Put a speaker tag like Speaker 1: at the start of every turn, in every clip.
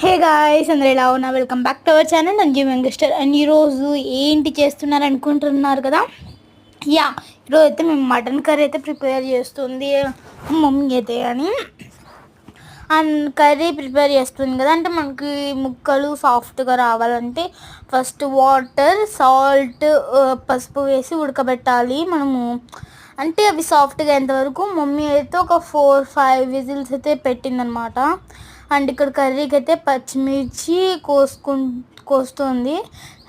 Speaker 1: Hey guys, అందరూ ఎలా ఉన్నా? Welcome back to our channel Anji వెంకస్టర్. అండ్ ఈరోజు ఏంటి చేస్తున్నారు అనుకుంటున్నారు కదా. ఈరోజు అయితే మేము మటన్ కర్రీ అయితే ప్రిపేర్ చేస్తుంది మమ్మీ అయితే. అని అండ్ కర్రీ ప్రిపేర్ చేస్తుంది కదా, అంటే మనకి ముక్కలు సాఫ్ట్గా రావాలంటే ఫస్ట్ వాటర్, సాల్ట్, పసుపు వేసి ఉడకబెట్టాలి మనము. అంటే అవి సాఫ్ట్గా అయ్యేంతవరకు మమ్మీ అయితే ఒక 4-5 విజిల్స్ అయితే పెట్టిందనమాట. అండ్ ఇక్కడ కర్రీకి అయితే పచ్చిమిర్చి కోస్తుంది.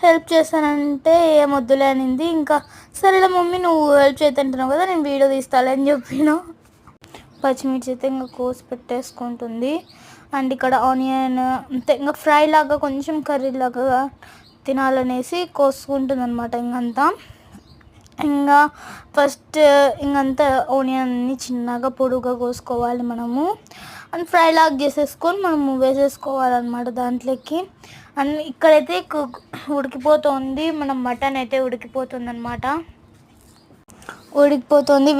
Speaker 1: హెల్ప్ చేస్తానంటే ఏమొద్దులే అనింది. ఇంకా సరేలే మమ్మీ, నువ్వు హెల్ప్ చేస్తుంటున్నావు కదా, నేను వీడియో తీస్తాలే అని చెప్పిన. పచ్చిమిర్చి అయితే ఇంకా కోసి పెట్టేసుకుంటుంది. అండ్ ఇక్కడ ఆనియన్ అంతే, ఇంకా ఫ్రై లాగా కొంచెం కర్రీ లాగా తినాలనేసి కోసుకుంటుంది అనమాట. ఇంకా ఫస్ట్ ఇంకంతా ఆనియన్ని చిన్నగా పొడుగా కోసుకోవాలి మనము. అండ్ ఫ్రై లాగా చేసేసుకొని మనము వేసేసుకోవాలన్నమాట దాంట్లోకి. అండ్ ఇక్కడైతే ఉడికిపోతుంది, మనం మటన్ అయితే ఉడికిపోతుంది,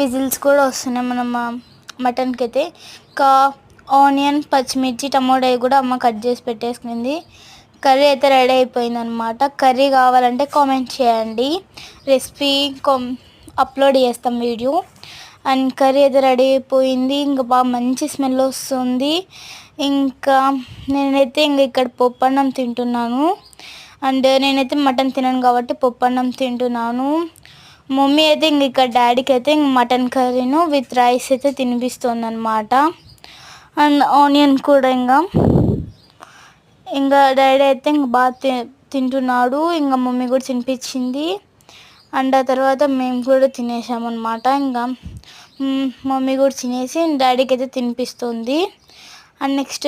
Speaker 1: విజిల్స్ కూడా వస్తున్నాయి మనం మటన్కి అయితే. ఇంకా ఆనియన్, పచ్చిమిర్చి, టమోటా కూడా అమ్మ కట్ చేసి పెట్టేసుకుంది. కర్రీ అయితే రెడీ అయిపోయిందనమాట. కర్రీ కావాలంటే కామెంట్ చేయండి, రెసిపీ అప్లోడ్ చేస్తాం వీడియో. అండ్ కర్రీ అయితే రెడీ అయిపోయింది. ఇంకా బాగా మంచి స్మెల్ వస్తుంది. ఇంకా నేనైతే ఇక్కడ పప్పన్నం తింటున్నాను. అండ్ నేనైతే మటన్ తినను కాబట్టి పప్పన్నం తింటున్నాను. మమ్మీ అయితే ఇక్కడ డాడీకి అయితే మటన్ కర్రీను విత్ రైస్ అయితే తినిపిస్తుంది అనమాట. అండ్ ఆనియన్ కూడా ఇంకా డాడీ అయితే బాగా తింటున్నాడు. ఇంకా మమ్మీ కూడా తినిపించింది. అండ్ ఆ తర్వాత మేము కూడా తినేసామన్నమాట. ఇంకా మమ్మీ కూడా తినేసి డాడీకి అయితే తినిపిస్తుంది. అండ్ నెక్స్ట్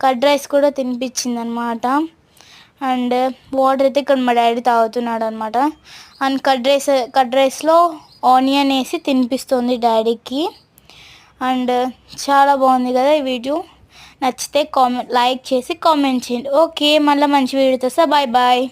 Speaker 1: కర్డ్ రైస్ కూడా తినిపించింది అనమాట. అండ్ వాటర్ అయితే ఇక్కడ మా డాడీ తాగుతున్నాడు అనమాట. అండ్ కర్డ్ రైస్లో ఆనియన్ వేసి తినిపిస్తుంది డాడీకి. అండ్ చాలా బాగుంది కదా ఈ వీడియో. నచ్చితే లైక్ చేసి కామెంట్ చేయండి. ఓకే, మళ్ళీ మంచి వీడియోతో వస్తా. Bye bye.